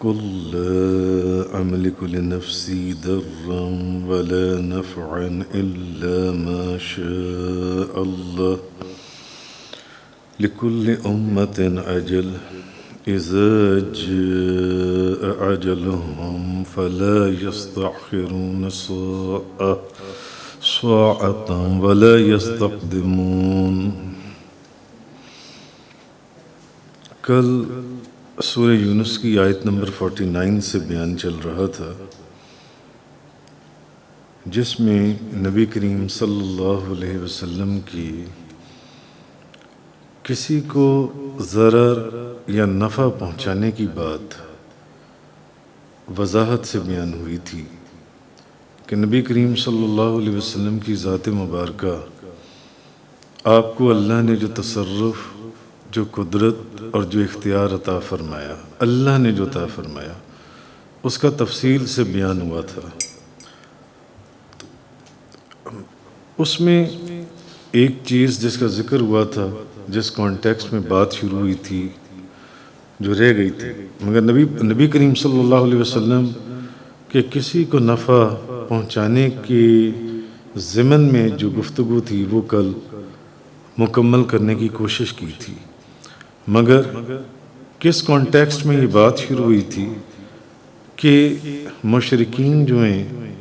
قل لا أملك لنفسي ضرا ولا نفعا إلا ما شاء الله لكل أمة أجل إذا جاء أجلهم فلا يستأخرون ساعة ولا يستقدمون. کل سورہ یونس کی آیت نمبر 49 سے بیان چل رہا تھا، جس میں نبی کریم صلی اللہ علیہ وسلم کی کسی کو ضرر یا نفع پہنچانے کی بات وضاحت سے بیان ہوئی تھی کہ نبی کریم صلی اللہ علیہ وسلم کی ذات مبارکہ، آپ کو اللہ نے جو تصرف، جو قدرت اور جو اختیار عطا فرمایا، اللہ نے جو عطا فرمایا، اس کا تفصیل سے بیان ہوا تھا. اس میں ایک چیز جس کا ذکر ہوا تھا، جس کانٹیکسٹ میں بات شروع ہوئی تھی، جو رہ گئی تھی، مگر نبی کریم صلی اللہ علیہ وسلم کہ کسی کو نفع پہنچانے کے ضمن میں جو گفتگو تھی وہ کل مکمل کرنے کی کوشش کی تھی. مگر کس کانٹیکسٹ میں یہ بات شروع ہوئی تھی کہ مشرکین جو ہیں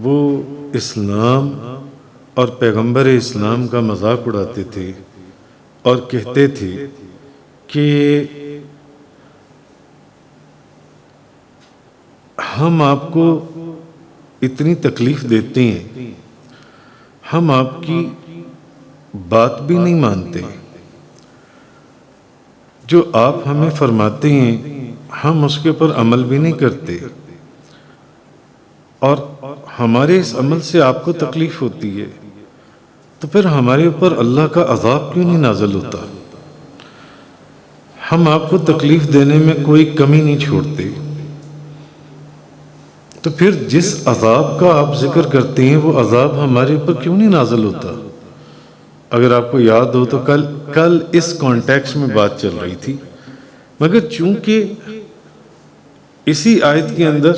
وہ اسلام اور پیغمبر اسلام کا مذاق اڑاتے تھے اور کہتے تھے کہ ہم آپ کو اتنی تکلیف دیتے ہیں، ہم آپ کی بات بھی نہیں مانتے، جو آپ ہمیں فرماتے ہیں ہم اس کے اوپر عمل بھی نہیں کرتے، اور ہمارے اس عمل سے آپ کو تکلیف ہوتی ہے، تو پھر ہمارے اوپر اللہ کا عذاب کیوں نہیں نازل ہوتا؟ ہم آپ کو تکلیف دینے میں کوئی کمی نہیں چھوڑتے، تو پھر جس عذاب کا آپ ذکر کرتے ہیں وہ عذاب ہمارے اوپر کیوں نہیں نازل ہوتا؟ اگر آپ کو یاد ہو تو کل اس کانٹیکسٹ میں بات چل رہی تھی، مگر چونکہ اسی آیت کے اندر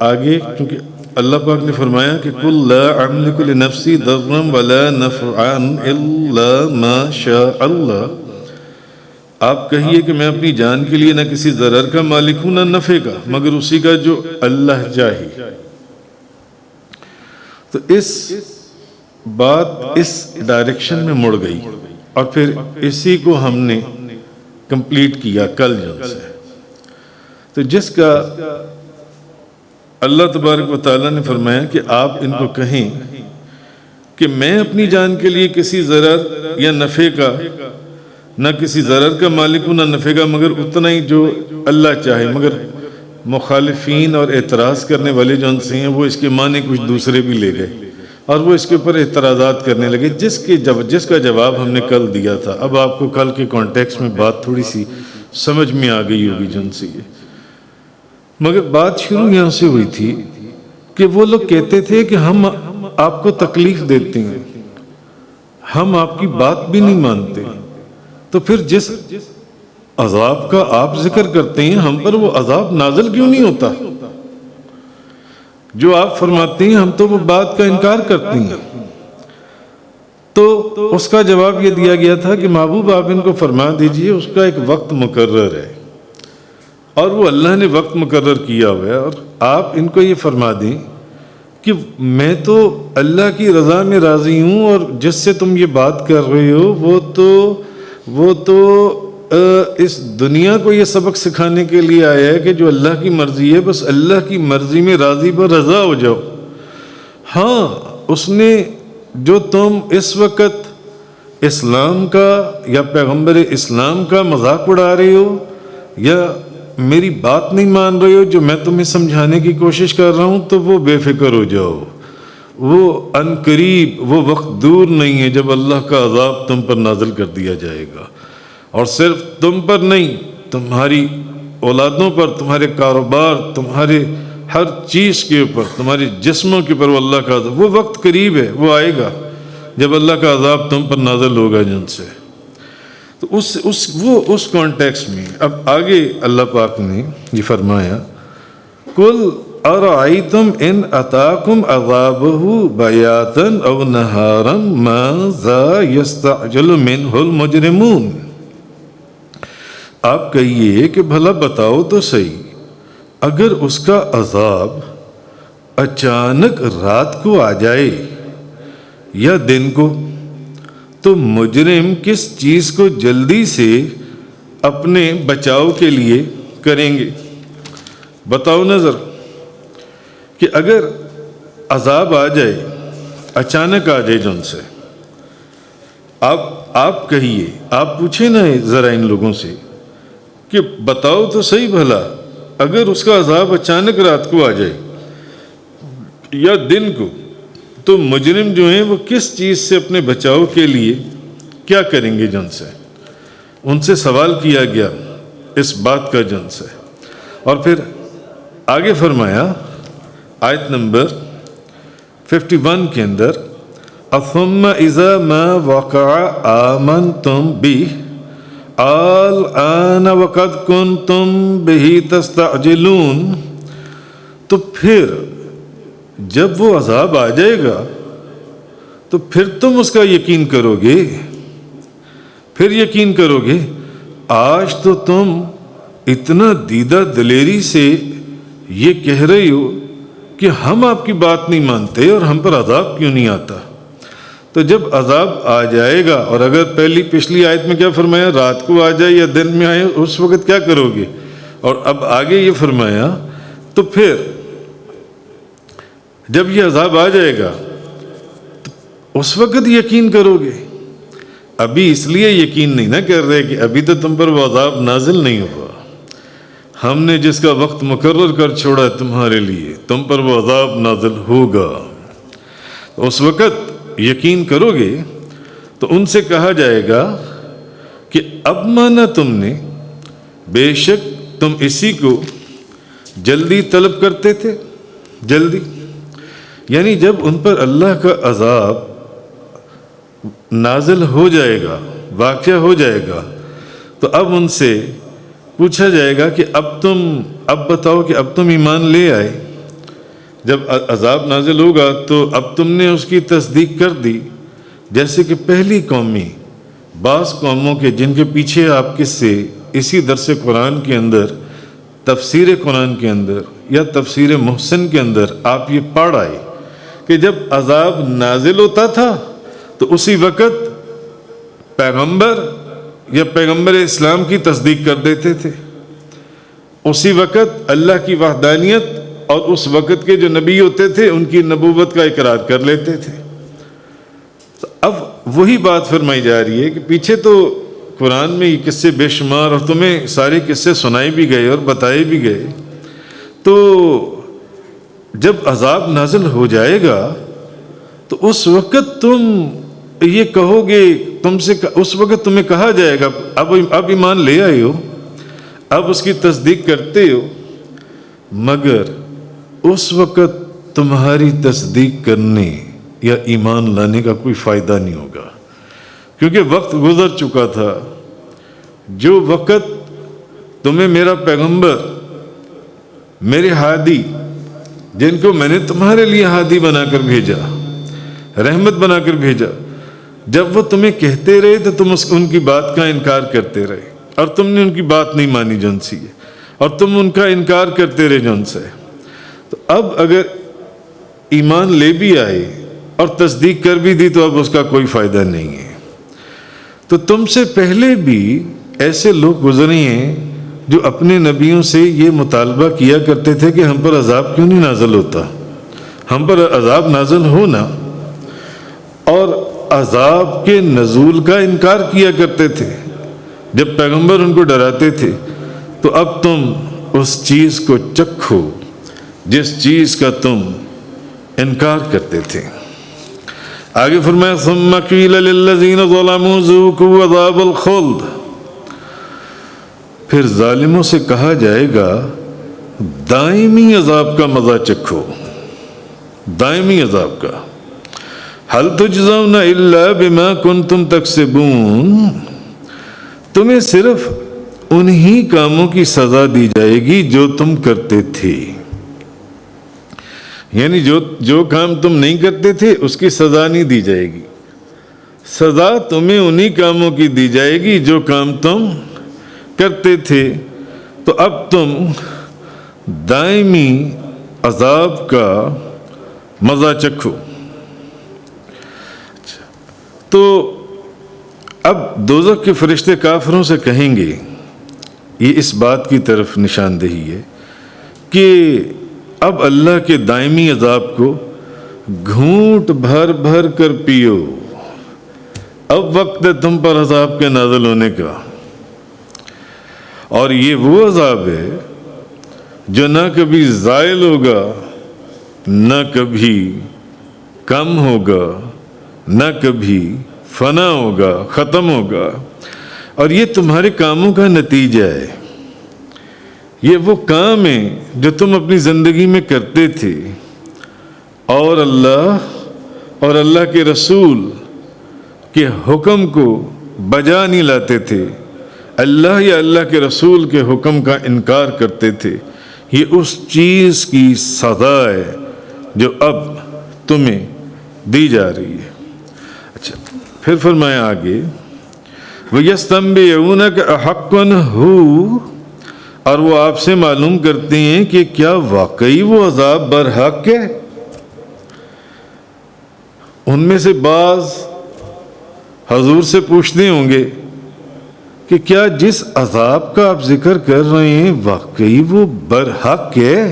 آگے، کیونکہ اللہ پاک نے فرمایا کہ قُلْ لَا أَمْلِكُ لِنَفْسِي ضَرًّا وَلَا نَفْعًا إِلَّا مَا شَاءَ اللَّهُ، آپ کہیے کہ میں اپنی جان کے لیے نہ کسی ضرر کا مالک ہوں نہ نفع کا، مگر اسی کا جو اللہ چاہے. تو اس بات اس ڈائریکشن میں مڑ گئی، اور پھر اسی کو ہم نے کمپلیٹ کیا کل جن سے. تو جس کا اللہ تبارک و تعالیٰ نے فرمایا کہ آپ ان کو کہیں کہ میں اپنی جان کے لیے کسی ضرر یا نفع کا، نہ کسی ضرر کا مالک ہوں نہ نفع کا، مگر اتنا ہی جو اللہ چاہے. مگر مخالفین اور اعتراض کرنے والے جو انسے ہیں وہ اس کے معنی کچھ دوسرے بھی لے گئے، اور وہ اس کے اوپر اعتراضات کرنے لگے، جس کا جواب ہم نے کل دیا تھا. اب آپ کو کل کے کانٹیکسٹ میں بات تھوڑی سی سمجھ میں آ گئی ہوگی جن سے یہ. مگر بات شروع یہاں سے ہوئی تھی کہ وہ لوگ کہتے تھے کہ ہم آپ کو تکلیف دیتے ہیں، ہم آپ کی بات بھی نہیں مانتے، تو پھر جس عذاب کا آپ ذکر کرتے ہیں ہم پر وہ عذاب نازل کیوں نہیں ہوتا؟ جو آپ فرماتے ہیں ہم تو وہ بات کا انکار کرتے ہیں. تو اس کا جواب یہ دیا گیا تھا کہ محبوب آپ ان کو فرما دیجئے اس کا ایک وقت مقرر ہے، اور وہ اللہ نے وقت مقرر کیا ہوا ہے، اور آپ ان کو یہ فرما دیں کہ میں تو اللہ کی رضا میں راضی ہوں، اور جس سے تم یہ بات کر رہے ہو وہ تو اس دنیا کو یہ سبق سکھانے کے لیے آیا ہے کہ جو اللہ کی مرضی ہے بس اللہ کی مرضی میں راضی پر رضا ہو جاؤ. ہاں، اس نے جو تم اس وقت اسلام کا یا پیغمبر اسلام کا مذاق اڑا رہے ہو یا میری بات نہیں مان رہے ہو جو میں تمہیں سمجھانے کی کوشش کر رہا ہوں، تو وہ بے فکر ہو جاؤ. وہ عنقریب، وہ وقت دور نہیں ہے جب اللہ کا عذاب تم پر نازل کر دیا جائے گا، اور صرف تم پر نہیں، تمہاری اولادوں پر، تمہارے کاروبار، تمہارے ہر چیز کے اوپر، تمہارے جسموں کے اوپر وہ اللہ کا عذاب، وہ وقت قریب ہے، وہ آئے گا جب اللہ کا عذاب تم پر نازل ہوگا جن سے. تو اس کانٹیکس میں اب آگے اللہ پاک نے یہ فرمایا قل ارأیتم ان اتاکم عذابہ بیاتا او نہارا ماذا یستعجل منہ المجرمون، آپ کہیے کہ بھلا بتاؤ تو صحیح اگر اس کا عذاب اچانک رات کو آ جائے یا دن کو تو مجرم کس چیز کو جلدی سے اپنے بچاؤ کے لیے کریں گے؟ بتاؤ نظر کہ اگر عذاب آ جائے، اچانک آ جائے جن سے، آپ کہیے، آپ پوچھیں نا ذرا ان لوگوں سے کہ بتاؤ تو صحیح بھلا اگر اس کا عذاب اچانک رات کو آ جائے یا دن کو تو مجرم جو ہیں وہ کس چیز سے اپنے بچاؤ کے لیے کیا کریں گے جن سے؟ ان سے سوال کیا گیا اس بات کا جن سے، اور پھر آگے فرمایا آیت نمبر 51 کے اندر ثم اذا ما وقع آمنتم به الآن وقد کنتم به تستعجلون، تو پھر جب وہ عذاب آ جائے گا تو پھر تم اس کا یقین کرو گے، پھر یقین کرو گے۔ آج تو تم اتنا دیدہ دلیری سے یہ کہہ رہی ہو کہ ہم آپ کی بات نہیں مانتے اور ہم پر عذاب کیوں نہیں آتا، تو جب عذاب آ جائے گا، اور اگر پچھلی آیت میں کیا فرمایا، رات کو آ جائے یا دن میں آئے، اس وقت کیا کرو گے؟ اور اب آگے یہ فرمایا تو پھر جب یہ عذاب آ جائے گا تو اس وقت یقین کرو گے۔ ابھی اس لیے یقین نہیں نہ کر رہے کہ ابھی تو تم پر وہ عذاب نازل نہیں ہوا، ہم نے جس کا وقت مقرر کر چھوڑا ہے تمہارے لیے، تم پر وہ عذاب نازل ہوگا، اس وقت یقین کرو گے۔ تو ان سے کہا جائے گا کہ اب مانا تم نے، بے شک تم اسی کو جلدی طلب کرتے تھے، جلدی، یعنی جب ان پر اللہ کا عذاب نازل ہو جائے گا، واقع ہو جائے گا، تو اب ان سے پوچھا جائے گا کہ اب بتاؤ کہ اب تم ایمان لے آئے، جب عذاب نازل ہوگا تو اب تم نے اس کی تصدیق کر دی، جیسے کہ پہلی قومی بعض قوموں کے جن کے پیچھے آپ کس سے اسی درس قرآن کے اندر، تفسیر قرآن کے اندر یا تفسیر محسن کے اندر آپ یہ پڑھ آئے کہ جب عذاب نازل ہوتا تھا تو اسی وقت پیغمبر یا پیغمبر اسلام کی تصدیق کر دیتے تھے، اسی وقت اللہ کی وحدانیت اور اس وقت کے جو نبی ہوتے تھے ان کی نبوت کا اقرار کر لیتے تھے۔ تو اب وہی بات فرمائی جا رہی ہے کہ پیچھے تو قرآن میں یہ قصے بے شمار اور تمہیں سارے قصے سنائے بھی گئے اور بتائے بھی گئے، تو جب عذاب نازل ہو جائے گا تو اس وقت تم یہ کہو گے، تم سے اس وقت تمہیں کہا جائے گا اب ایمان لے آئے ہو، اب اس کی تصدیق کرتے ہو، مگر اس وقت تمہاری تصدیق کرنے یا ایمان لانے کا کوئی فائدہ نہیں ہوگا، کیونکہ وقت گزر چکا تھا۔ جو وقت تمہیں میرا پیغمبر، میرے ہادی، جن کو میں نے تمہارے لیے ہادی بنا کر بھیجا، رحمت بنا کر بھیجا، جب وہ تمہیں کہتے رہے تو تم ان کی بات کا انکار کرتے رہے، اور تم نے ان کی بات نہیں مانی جن سی، اور تم ان کا انکار کرتے رہے جن سے۔ تو اب اگر ایمان لے بھی آئے اور تصدیق کر بھی دی تو اب اس کا کوئی فائدہ نہیں ہے۔ تو تم سے پہلے بھی ایسے لوگ گزرے ہیں جو اپنے نبیوں سے یہ مطالبہ کیا کرتے تھے کہ ہم پر عذاب کیوں نہیں نازل ہوتا، ہم پر عذاب نازل ہونا، اور عذاب کے نزول کا انکار کیا کرتے تھے جب پیغمبر ان کو ڈراتے تھے۔ تو اب تم اس چیز کو چکھو جس چیز کا تم انکار کرتے تھے۔ آگے فرمایا ثم قیل للذین ظلموا ذوقوا عذاب الخلد، پھر ظالموں سے کہا جائے گا دائمی عذاب کا مزہ چکھو، دائمی عذاب کا۔ هل تجزون الا بما کنتم تکسبون، تمہیں صرف انہی کاموں کی سزا دی جائے گی جو تم کرتے تھے، یعنی جو کام تم نہیں کرتے تھے اس کی سزا نہیں دی جائے گی، سزا تمہیں انہی کاموں کی دی جائے گی جو کام تم کرتے تھے۔ تو اب تم دائمی عذاب کا مزہ چکھو۔ تو اب دوزخ کے فرشتے کافروں سے کہیں گے، یہ اس بات کی طرف نشاندہی ہے کہ اب اللہ کے دائمی عذاب کو گھونٹ بھر بھر کر پیو، اب وقت ہے تم پر عذاب کے نازل ہونے کا۔ اور یہ وہ عذاب ہے جو نہ کبھی زائل ہوگا، نہ کبھی کم ہوگا، نہ کبھی فنا ہوگا، ختم ہوگا، اور یہ تمہارے کاموں کا نتیجہ ہے۔ یہ وہ کام ہیں جو تم اپنی زندگی میں کرتے تھے اور اللہ کے رسول کے حکم کو بجا نہیں لاتے تھے، اللہ یا اللہ کے رسول کے حکم کا انکار کرتے تھے۔ یہ اس چیز کی سزا ہے جو اب تمہیں دی جا رہی ہے۔ اچھا، پھر فرمایا آگے وَيَسْتَنبِئُونَكَ أَحَقٌّ هُوَ، اور وہ آپ سے معلوم کرتے ہیں کہ کیا واقعی وہ عذاب برحق ہے۔ ان میں سے بعض حضور سے پوچھتے ہوں گے کہ کیا جس عذاب کا آپ ذکر کر رہے ہیں واقعی وہ برحق ہے؟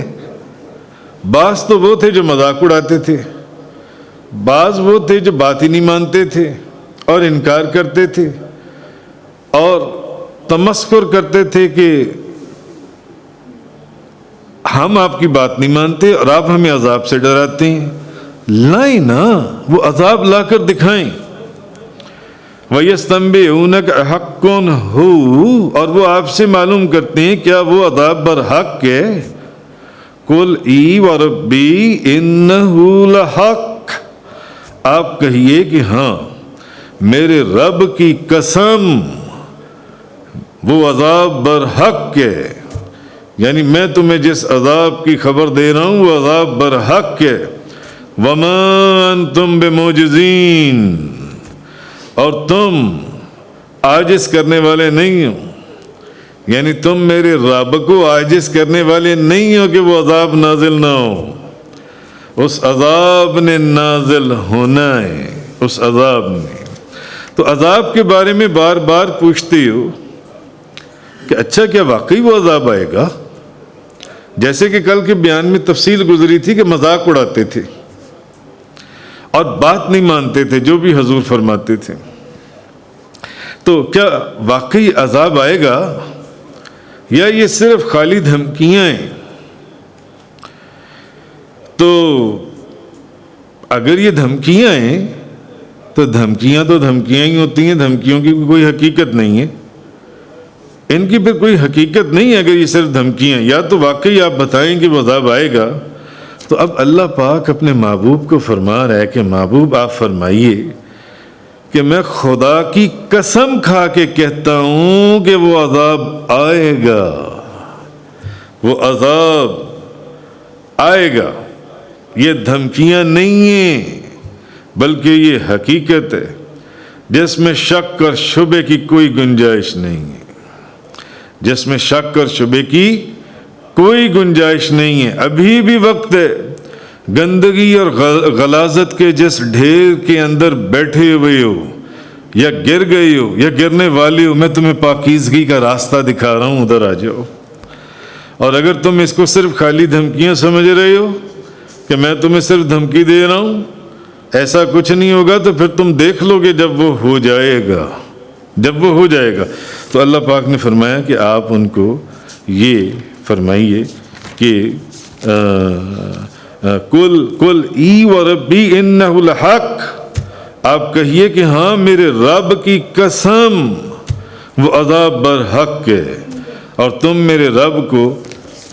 بعض تو وہ تھے جو مذاق اڑاتے تھے، بعض وہ تھے جو بات ہی نہیں مانتے تھے اور انکار کرتے تھے اور تمسخر کرتے تھے کہ ہم آپ کی بات نہیں مانتے اور آپ ہمیں عذاب سے ڈراتے ہیں۔ لائیں نا، وہ عذاب لا کر دکھائیں۔ وَيَسْتَنبِئُونَكَ أَحَقٌّ هُوَ، اور وہ آپ سے معلوم کرتے ہیں کیا وہ عذاب برحق ہے۔ قُلْ اِی وَرَبِّی إِنَّهُ لَحَقٌّ، آپ کہیے کہ ہاں میرے رب کی قسم وہ عذاب برحق ہے، یعنی میں تمہیں جس عذاب کی خبر دے رہا ہوں وہ عذاب برحق ہے۔ وَمَا أَنْتُمْ بِمُعْجِزِينَ، اور تم عاجز کرنے والے نہیں ہو، یعنی تم میرے رب کو عاجز کرنے والے نہیں ہو کہ وہ عذاب نازل نہ ہو۔ اس عذاب نے نازل ہونا ہے، اس عذاب نے۔ تو عذاب کے بارے میں بار بار پوچھتے ہو کہ اچھا کیا واقعی وہ عذاب آئے گا؟ جیسے کہ کل کے بیان میں تفصیل گزری تھی کہ مذاق اڑاتے تھے اور بات نہیں مانتے تھے جو بھی حضور فرماتے تھے۔ تو کیا واقعی عذاب آئے گا یا یہ صرف خالی دھمکیاں ہیں؟ تو اگر یہ دھمکیاں ہیں تو دھمکیاں ہی ہوتی ہیں، دھمکیوں کی کوئی حقیقت نہیں ہے، ان کی پھر کوئی حقیقت نہیں ہے اگر یہ صرف دھمکیاں۔ یا تو واقعی آپ بتائیں کہ وہ عذاب آئے گا۔ تو اب اللہ پاک اپنے محبوب کو فرما رہا ہے کہ محبوب آپ فرمائیے کہ میں خدا کی قسم کھا کے کہتا ہوں کہ وہ عذاب آئے گا، وہ عذاب آئے گا۔ یہ دھمکیاں نہیں ہیں بلکہ یہ حقیقت ہے جس میں شک اور شبے کی کوئی گنجائش نہیں ہے، جس میں شک اور شبے کی کوئی گنجائش نہیں ہے۔ ابھی بھی وقت ہے، گندگی اور غلاظت کے جس ڈھیر کے اندر بیٹھے ہوئے ہو یا گر گئے ہو یا گرنے والے ہو، میں تمہیں پاکیزگی کا راستہ دکھا رہا ہوں، ادھر آ جاؤ۔ اور اگر تم اس کو صرف خالی دھمکیاں سمجھ رہے ہو کہ میں تمہیں صرف دھمکی دے رہا ہوں، ایسا کچھ نہیں ہوگا، تو پھر تم دیکھ لو گے جب وہ ہو جائے گا، جب وہ ہو جائے گا۔ تو اللہ پاک نے فرمایا کہ آپ ان کو یہ فرمائیے کہ قل ای وربی انہ لحق، آپ کہیے کہ ہاں میرے رب کی قسم وہ عذاب برحق ہے، اور تم میرے رب کو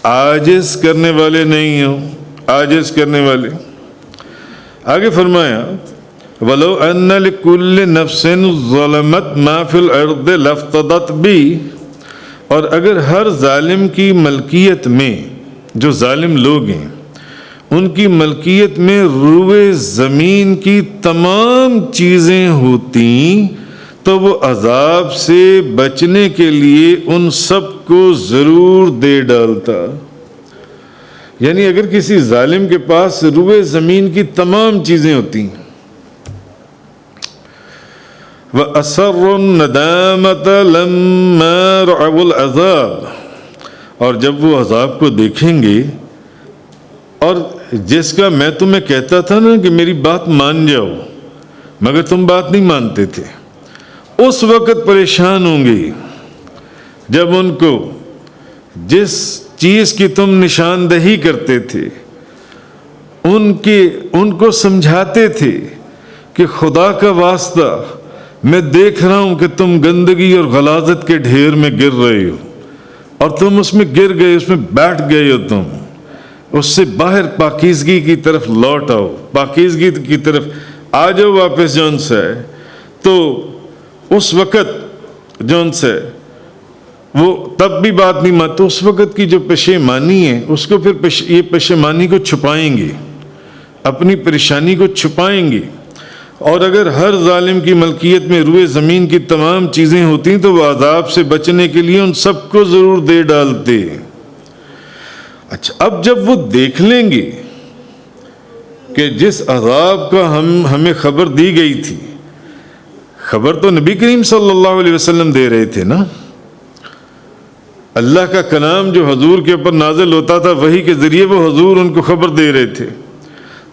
عاجز کرنے والے نہیں ہو، عاجز کرنے والے۔ آگے فرمایا وَلَوْ أَنَّ لِكُلِّ نَفْسٍ ظَلَمَتْ مَا فِي الْأَرْضِ لَافْتَدَتْ بِهِ، اور اگر ہر ظالم کی ملکیت میں، جو ظالم لوگ ہیں ان کی ملکیت میں روئے زمین کی تمام چیزیں ہوتی تو وہ عذاب سے بچنے کے لیے ان سب کو ضرور دے ڈالتا۔ یعنی اگر کسی ظالم کے پاس روئے زمین کی تمام چیزیں ہوتی، وَأَسَرُّ النَّدَامَةَ لَمَّا رَأَوُا الْعَذَابَ، اور جب وہ عذاب کو دیکھیں گے، اور جس کا میں تمہیں کہتا تھا نا کہ میری بات مان جاؤ، مگر تم بات نہیں مانتے تھے، اس وقت پریشان ہوں گے جب ان کو جس چیز کی تم نشاندہی کرتے تھے، ان کو سمجھاتے تھے کہ خدا کا واسطہ میں دیکھ رہا ہوں کہ تم گندگی اور غلاظت کے ڈھیر میں گر رہے ہو، اور تم اس میں گر گئے، اس میں بیٹھ گئے ہو، تم اس سے باہر پاکیزگی کی طرف لوٹ آؤ، پاکیزگی کی طرف آ جاؤ واپس جون سے۔ تو اس وقت جون سے وہ تب بھی بات نہیں مانتے، اس وقت کی جو پشیمانی ہے اس کو پھر یہ پشیمانی کو چھپائیں گے، اپنی پریشانی کو چھپائیں گے۔ اور اگر ہر ظالم کی ملکیت میں روئے زمین کی تمام چیزیں ہوتی تو وہ عذاب سے بچنے کے لیے ان سب کو ضرور دے ڈالتے۔ اچھا، اب جب وہ دیکھ لیں گے کہ جس عذاب کا ہمیں خبر دی گئی تھی، خبر تو نبی کریم صلی اللہ علیہ وسلم دے رہے تھے نا، اللہ کا کلام جو حضور کے اوپر نازل ہوتا تھا وحی کے ذریعے وہ حضور ان کو خبر دے رہے تھے،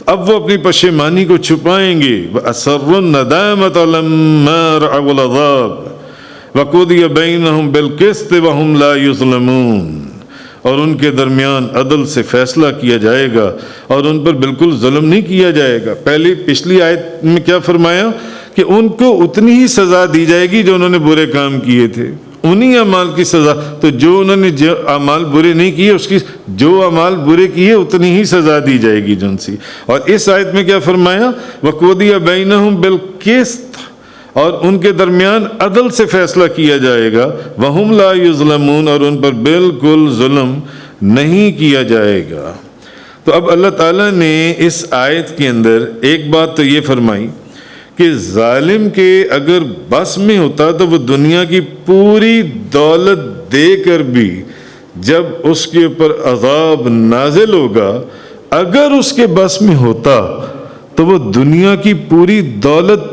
اب وہ اپنی پشیمانی کو چھپائیں گے۔ وَأَسَرُّ النَّدَامَةَ لَمَّا رَأَوُا الْعَذَابَ وَقُضِيَ بَيْنَهُم بِالْقِسْطِ وَهُمْ لَا يُظْلَمُونَ، اور ان کے درمیان عدل سے فیصلہ کیا جائے گا اور ان پر بالکل ظلم نہیں کیا جائے گا۔ پچھلی آیت میں کیا فرمایا کہ ان کو اتنی ہی سزا دی جائے گی جو انہوں نے برے کام کیے تھے، انہی اعمال کی سزا، تو جو انہوں نے جو اعمال برے نہیں کیے اس کی جو اعمال برے کیے اتنی ہی سزا دی جائے گی جن سی۔ اور اس آیت میں کیا فرمایا؟ وَقُضِيَ بَيْنَهُم بِالْقِسْطِ، اور ان کے درمیان عدل سے فیصلہ کیا جائے گا، وَهُمْ لَا يُظْلَمُونَ، اور ان پر بالکل ظلم نہیں کیا جائے گا۔ تو اب اللہ تعالیٰ نے اس آیت کے اندر ایک بات تو یہ فرمائی کہ ظالم کے اگر بس میں ہوتا تو وہ دنیا کی پوری دولت دے کر بھی جب اس کے اوپر عذاب نازل ہوگا، اگر اس کے بس میں ہوتا تو وہ دنیا کی پوری دولت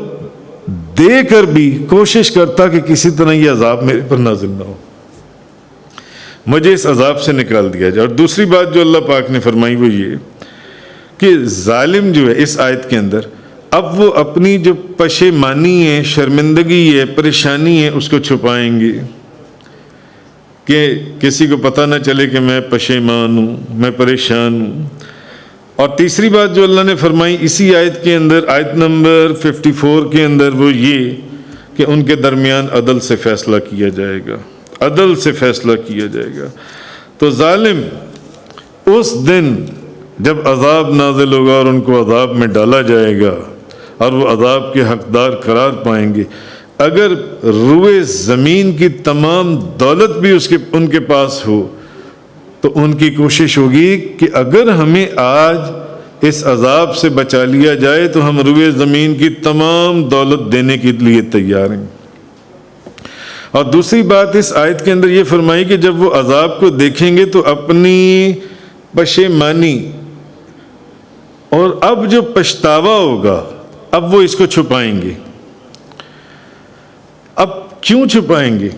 دے کر بھی کوشش کرتا کہ کسی طرح یہ عذاب میرے پر نازل نہ ہو، مجھے اس عذاب سے نکال دیا جائے۔ اور دوسری بات جو اللہ پاک نے فرمائی وہ یہ کہ ظالم جو ہے اس آیت کے اندر اب وہ اپنی جو پشیمانی ہے، شرمندگی ہے، پریشانی ہے، اس کو چھپائیں گے کہ کسی کو پتہ نہ چلے کہ میں پشیمان ہوں، میں پریشان ہوں۔ اور تیسری بات جو اللہ نے فرمائی اسی آیت کے اندر، آیت نمبر 54 کے اندر، وہ یہ کہ ان کے درمیان عدل سے فیصلہ کیا جائے گا، عدل سے فیصلہ کیا جائے گا۔ تو ظالم اس دن جب عذاب نازل ہوگا اور ان کو عذاب میں ڈالا جائے گا اور وہ عذاب کے حقدار قرار پائیں گے، اگر روئے زمین کی تمام دولت بھی ان کے پاس ہو تو ان کی کوشش ہوگی کہ اگر ہمیں آج اس عذاب سے بچا لیا جائے تو ہم روئے زمین کی تمام دولت دینے کے لیے تیار ہیں۔ اور دوسری بات اس آیت کے اندر یہ فرمائی کہ جب وہ عذاب کو دیکھیں گے تو اپنی پشیمانی اور اب جو پچھتاوا ہوگا اب وہ اس کو چھپائیں گے۔ اب کیوں چھپائیں گے؟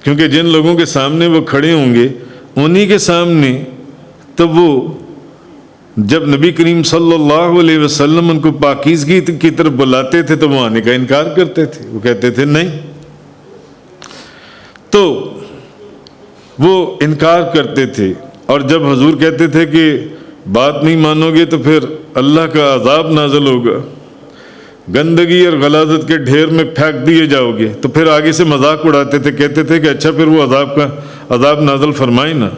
کیونکہ جن لوگوں کے سامنے وہ کھڑے ہوں گے انہی کے سامنے تو وہ جب نبی کریم صلی اللہ علیہ وسلم ان کو پاکیزگی کی طرف بلاتے تھے تو وہ آنے کا انکار کرتے تھے، وہ کہتے تھے نہیں، تو وہ انکار کرتے تھے۔ اور جب حضور کہتے تھے کہ بات نہیں مانو گے تو پھر اللہ کا عذاب نازل ہوگا، گندگی اور غلاظت کے ڈھیر میں پھینک دیے جاؤ گے، تو پھر آگے سے مذاق اڑاتے تھے، کہتے تھے کہ اچھا پھر وہ عذاب نازل فرمائے نا،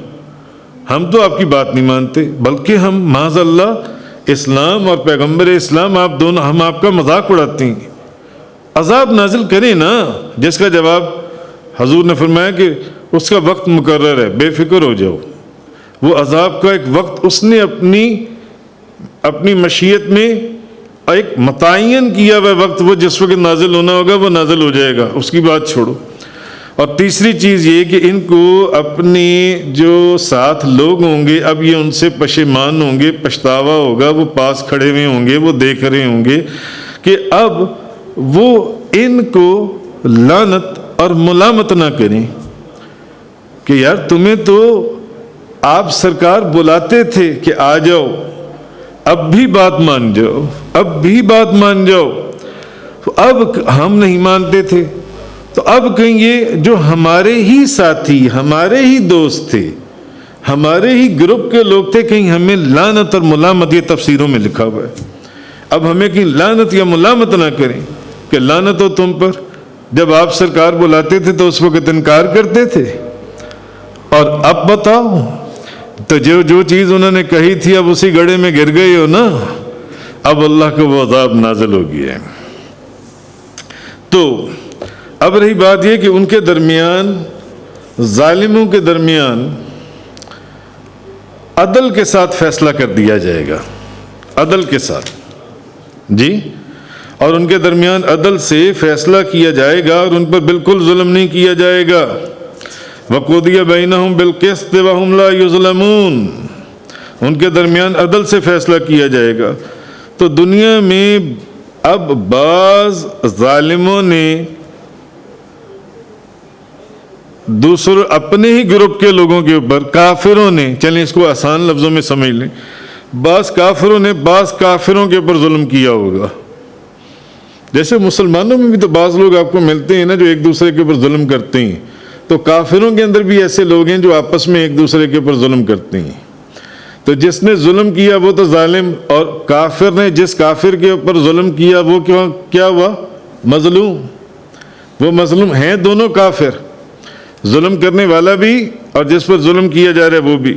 ہم تو آپ کی بات نہیں مانتے، بلکہ ہم معاذ اللہ اسلام اور پیغمبر اسلام آپ دونوں ہم آپ کا مذاق اڑاتے ہیں، عذاب نازل کریں نا، جس کا جواب حضور نے فرمایا کہ اس کا وقت مقرر ہے، بے فکر ہو جاؤ، وہ عذاب کا ایک وقت اس نے اپنی مشیت میں ایک متعین کیا ہوا وقت، وہ جس وقت نازل ہونا ہوگا وہ نازل ہو جائے گا، اس کی بات چھوڑو۔ اور تیسری چیز یہ کہ ان کو اپنے جو ساتھ لوگ ہوں گے اب یہ ان سے پشیمان ہوں گے، پچھتاوا ہوگا، وہ پاس کھڑے ہوئے ہوں گے، وہ دیکھ رہے ہوں گے کہ اب وہ ان کو لعنت اور ملامت نہ کریں کہ یار تمہیں تو آپ سرکار بلاتے تھے کہ آ جاؤ، اب بھی بات مان جاؤ، اب بھی بات مان جاؤ، تو اب ہم نہیں مانتے تھے، تو اب کہیں یہ جو ہمارے ہی ساتھی، ہمارے ہی دوست تھے، ہمارے ہی گروپ کے لوگ تھے، کہیں ہمیں لعنت اور ملامت، یہ تفسیروں میں لکھا ہوا ہے، اب ہمیں کہیں لعنت یا ملامت نہ کریں کہ لعنت ہو تم پر، جب آپ سرکار بلاتے تھے تو اس وقت انکار کرتے تھے، اور اب بتاؤ تو جو چیز انہوں نے کہی تھی اب اسی گڑھے میں گر گئی ہو نا، اب اللہ کا وہ عذاب نازل ہو گیا ہے۔ تو اب رہی بات یہ کہ ان کے درمیان، ظالموں کے درمیان عدل کے ساتھ فیصلہ کر دیا جائے گا، عدل کے ساتھ جی، اور ان کے درمیان عدل سے فیصلہ کیا جائے گا اور ان پر بالکل ظلم نہیں کیا جائے گا۔ وَقُضِيَ بَيْنَهُمْ بِالْقِسْطِ وَهُمْ لَا يُظْلَمُونَ، ان کے درمیان عدل سے فیصلہ کیا جائے گا۔ تو دنیا میں اب بعض ظالموں نے دوسرے اپنے ہی گروپ کے لوگوں کے اوپر، کافروں نے، چلیں اس کو آسان لفظوں میں سمجھ لیں، بعض کافروں نے بعض کافروں کے اوپر ظلم کیا ہوگا۔ جیسے مسلمانوں میں بھی تو بعض لوگ آپ کو ملتے ہیں نا جو ایک دوسرے کے اوپر ظلم کرتے ہیں، تو کافروں کے اندر بھی ایسے لوگ ہیں جو آپس میں ایک دوسرے کے اوپر ظلم کرتے ہیں۔ تو جس نے ظلم کیا وہ تو ظالم، اور کافر نے جس کافر کے اوپر ظلم کیا وہ کیا ہوا؟ مظلوم۔ وہ مظلوم ہیں دونوں کافر، ظلم کرنے والا بھی اور جس پر ظلم کیا جا رہا ہے وہ بھی۔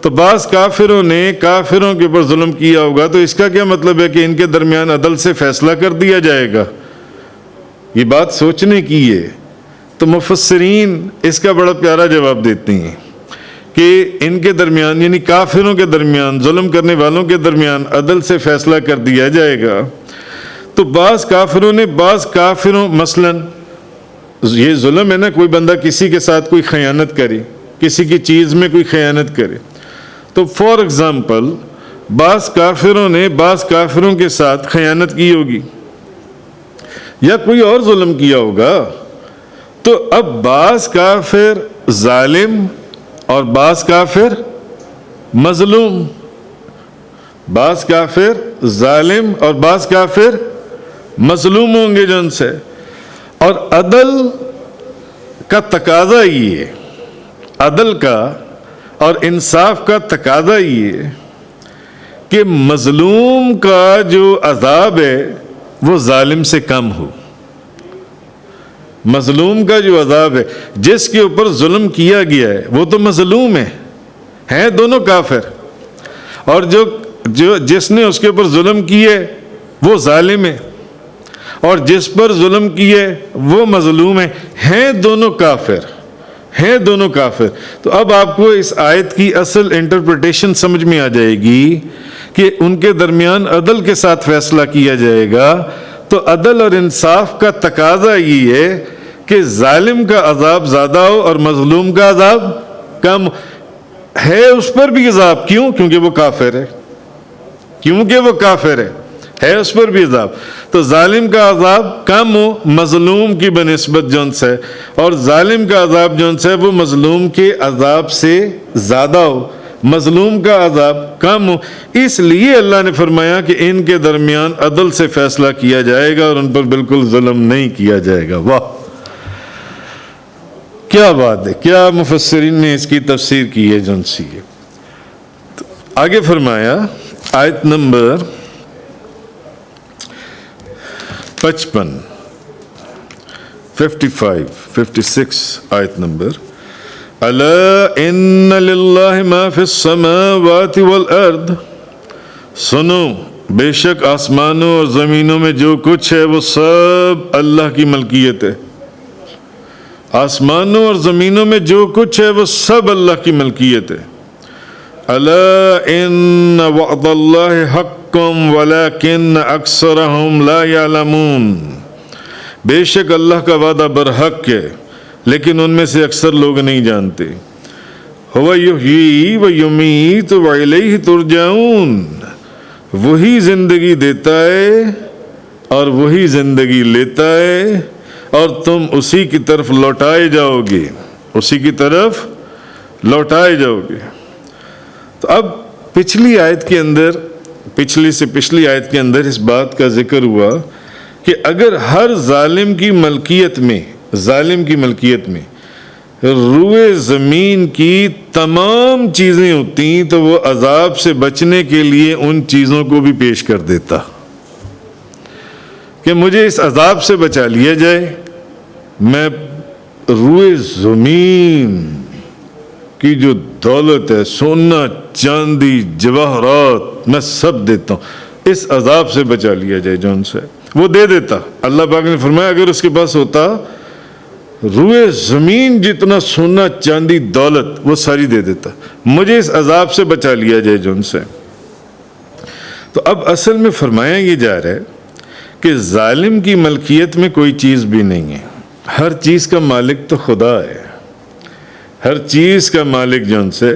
تو بعض کافروں نے کافروں کے اوپر ظلم کیا ہوگا، تو اس کا کیا مطلب ہے کہ ان کے درمیان عدل سے فیصلہ کر دیا جائے گا؟ یہ بات سوچنے کی ہے۔ تو مفسرین اس کا بڑا پیارا جواب دیتے ہیں کہ ان کے درمیان، یعنی کافروں کے درمیان، ظلم کرنے والوں کے درمیان عدل سے فیصلہ کر دیا جائے گا۔ تو بعض کافروں نے بعض کافروں، مثلاً یہ ظلم ہے نا، کوئی بندہ کسی کے ساتھ کوئی خیانت کرے، کسی کی چیز میں کوئی خیانت کرے، تو فار ایگزامپل بعض کافروں نے بعض کافروں کے ساتھ خیانت کی ہوگی یا کوئی اور ظلم کیا ہوگا، تو اب بعض کافر ظالم اور بعض کافر مظلوم، بعض کافر ظالم اور بعض کافر مظلوم ہوں گے جو ان سے۔ اور عدل کا تقاضا یہ ہے، عدل کا اور انصاف کا تقاضا یہ ہے کہ مظلوم کا جو عذاب ہے وہ ظالم سے کم ہو۔ مظلوم کا جو عذاب ہے، جس کے اوپر ظلم کیا گیا ہے وہ تو مظلوم ہے، ہیں دونوں کافر، اور جس نے اس کے اوپر ظلم کیے وہ ظالم ہے، اور جس پر ظلم کیے وہ مظلوم ہے، ہیں دونوں کافر، ہیں دونوں کافر۔ تو اب آپ کو اس آیت کی اصل انٹرپریٹیشن سمجھ میں آ جائے گی کہ ان کے درمیان عدل کے ساتھ فیصلہ کیا جائے گا۔ تو عدل اور انصاف کا تقاضا یہ ہے کہ ظالم کا عذاب زیادہ ہو اور مظلوم کا عذاب کم ہے۔ اس پر بھی عذاب، کیوں؟ کیونکہ وہ کافر ہے، کیونکہ وہ کافر ہے اس پر بھی عذاب۔ تو ظالم کا عذاب کم ہو مظلوم کی بنسبت جون سے، اور ظالم کا عذاب جون سے وہ مظلوم کے عذاب سے زیادہ ہو، مظلوم کا عذاب کم ہو۔ اس لیے اللہ نے فرمایا کہ ان کے درمیان عدل سے فیصلہ کیا جائے گا اور ان پر بالکل ظلم نہیں کیا جائے گا۔ واہ کیا بات ہے، کیا مفسرین نے اس کی تفسیر کی ہے جون سی ہے۔ آگے فرمایا آیت نمبر 56 آیت نمبر، الا ان للہ ما فی السماوات والارض سنو بے شک آسمانوں اور زمینوں میں جو کچھ ہے وہ سب اللہ کی ملکیت ہے. آسمانوں اور زمینوں میں جو کچھ ہے وہ سب اللہ کی ملکیت ہے. الا ان وعد اللہ حق ولکن اکثرهم لا یعلمون. بے شک اللہ کا وعدہ برحق ہے لیکن ان میں سے اکثر لوگ نہیں جانتے. هو یحیی و یمیت و الیہ ترجعون. وہی زندگی دیتا ہے اور وہی زندگی لیتا ہے اور تم اسی کی طرف لوٹائے جاؤ گے. اسی کی طرف لوٹائے جاؤ گے. تو اب پچھلی آیت کے اندر پچھلی آیت کے اندر اس بات کا ذکر ہوا کہ اگر ہر ظالم کی ملکیت میں روئے زمین کی تمام چیزیں ہوتی تو وہ عذاب سے بچنے کے لیے ان چیزوں کو بھی پیش کر دیتا کہ مجھے اس عذاب سے بچا لیا جائے، میں روئے زمین کی جو دولت ہے، سونا چاندی جواہرات، میں سب دیتا ہوں، اس عذاب سے بچا لیا جائے جو ان سے وہ دے دیتا. اللہ پاک نے فرمایا اگر اس کے پاس ہوتا روئے زمین جتنا سونا چاندی دولت وہ ساری دے دیتا، مجھے اس عذاب سے بچا لیا جائے جو ان سے. تو اب اصل میں فرمایا یہ جا رہا ہے کہ ظالم کی ملکیت میں کوئی چیز بھی نہیں ہے. ہر چیز کا مالک تو خدا ہے. ہر چیز کا مالک جو ان سے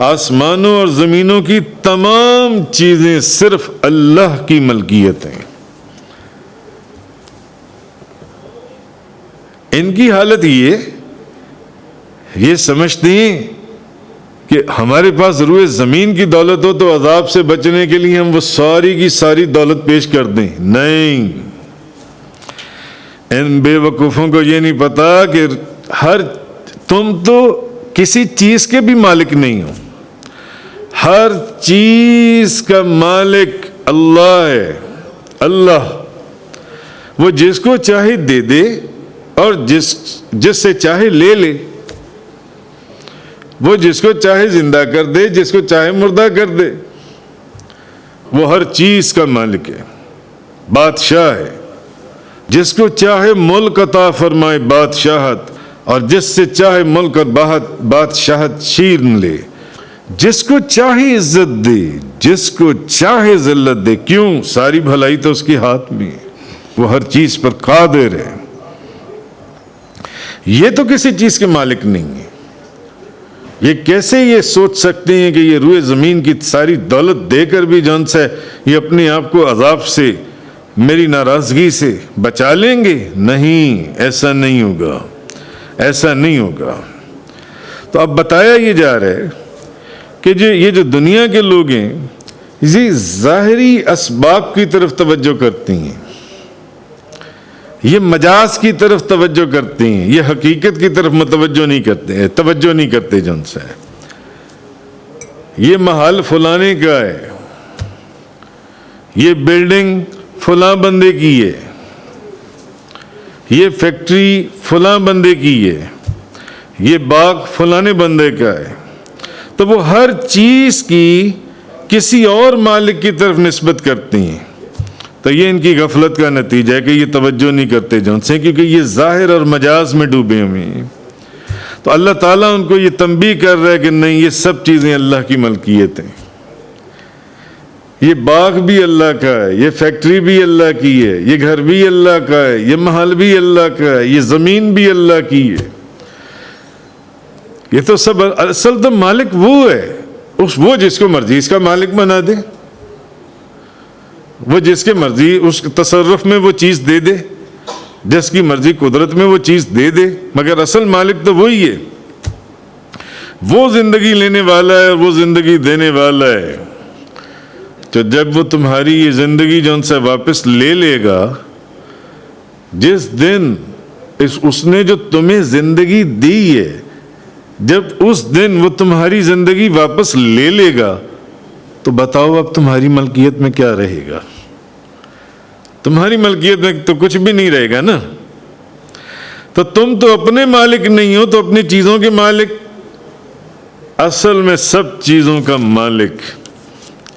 آسمانوں اور زمینوں کی تمام چیزیں صرف اللہ کی ملکیت ہیں. ان کی حالت یہ سمجھتے ہیں کہ ہمارے پاس روئے زمین کی دولت ہو تو عذاب سے بچنے کے لیے ہم وہ ساری کی ساری دولت پیش کر دیں. نہیں، ان بے وقوفوں کو یہ نہیں پتا کہ تم تو کسی چیز کے بھی مالک نہیں ہو. ہر چیز کا مالک اللہ ہے. اللہ وہ جس کو چاہے دے دے اور جس سے چاہے لے لے. وہ جس کو چاہے زندہ کر دے، جس کو چاہے مردہ کر دے. وہ ہر چیز کا مالک ہے، بادشاہ ہے. جس کو چاہے ملک عطا فرمائے بادشاہت، اور جس سے چاہے ملک اور بادشاہت چھین لے. جس کو چاہے عزت دے، جس کو چاہے ذلت دے. کیوں؟ ساری بھلائی تو اس کے ہاتھ میں ہے. وہ ہر چیز پر قادر ہے. یہ تو کسی چیز کے مالک نہیں ہے. یہ کیسے یہ سوچ سکتے ہیں کہ یہ روئے زمین کی ساری دولت دے کر بھی جان سے یہ اپنے آپ کو عذاب سے، میری ناراضگی سے بچا لیں گے؟ نہیں، ایسا نہیں ہوگا، ایسا نہیں ہوگا. تو اب بتایا یہ جا رہا ہے کہ یہ جو دنیا کے لوگ ہیں یہ ظاہری اسباب کی طرف توجہ کرتے ہیں، یہ مجاز کی طرف توجہ کرتے ہیں، یہ حقیقت کی طرف توجہ نہیں کرتے جن سے. یہ محل فلانے کا ہے، یہ بلڈنگ فلاں بندے کی ہے، یہ فیکٹری فلاں بندے کی ہے، یہ باغ فلانے بندے کا ہے. تو وہ ہر چیز کی کسی اور مالک کی طرف نسبت کرتے ہیں. تو یہ ان کی غفلت کا نتیجہ ہے کہ یہ توجہ نہیں کرتے جن سے، کیونکہ یہ ظاہر اور مجاز میں ڈوبے ہوئے ہیں. تو اللہ تعالیٰ ان کو یہ تنبیہ کر رہا ہے کہ نہیں، یہ سب چیزیں اللہ کی ملکیت ہیں. یہ باغ بھی اللہ کا ہے، یہ فیکٹری بھی اللہ کی ہے، یہ گھر بھی اللہ کا ہے، یہ محل بھی اللہ کا ہے، یہ زمین بھی اللہ کی ہے. یہ تو سب اصل تو مالک وہ ہے، وہ جس کو مرضی اس کا مالک بنا دے، وہ جس کے مرضی اس تصرف میں وہ چیز دے دے، جس کی مرضی قدرت میں وہ چیز دے دے. مگر اصل مالک تو وہی ہے. وہ زندگی لینے والا ہے، وہ زندگی دینے والا ہے. تو جب وہ تمہاری یہ زندگی جو ان سے واپس لے لے گا، جس دن اس نے جو تمہیں زندگی دی ہے، جب اس دن وہ تمہاری زندگی واپس لے لے گا تو بتاؤ اب تمہاری ملکیت میں کیا رہے گا؟ تمہاری ملکیت میں تو کچھ بھی نہیں رہے گا نا. تو تم تو اپنے مالک نہیں ہو، تو اپنی چیزوں کے مالک. اصل میں سب چیزوں کا مالک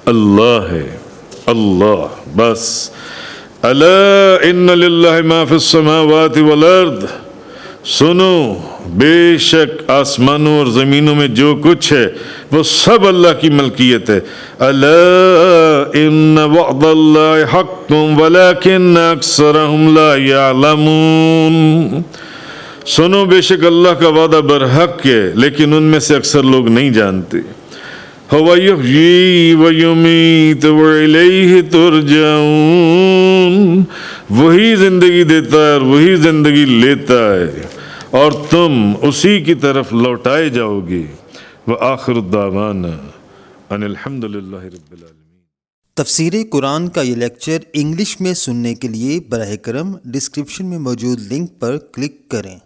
اللہ ہے. اللہ بس الا ان للہ ما فی السماوات والارض، سنو بے شک آسمانوں اور زمینوں میں جو کچھ ہے وہ سب اللہ کی ملکیت ہے. الا ان وعد اللہ حق ولکن اکثرهم لا یعلمون، سنو بے شک اللہ کا وعدہ برحق ہے لیکن ان میں سے اکثر لوگ نہیں جانتے. هو یحیی و یمیت و الیہ ترجعون، وہی زندگی دیتا ہے اور وہی زندگی لیتا ہے اور تم اسی کی طرف لوٹائے جاؤ گے. وآخر الدعوانا ان الحمد للہ رب العالمین. تفسیر قرآن کا یہ لیکچر انگلش میں سننے کے لیے براہ کرم ڈسکرپشن میں موجود لنک پر کلک کریں.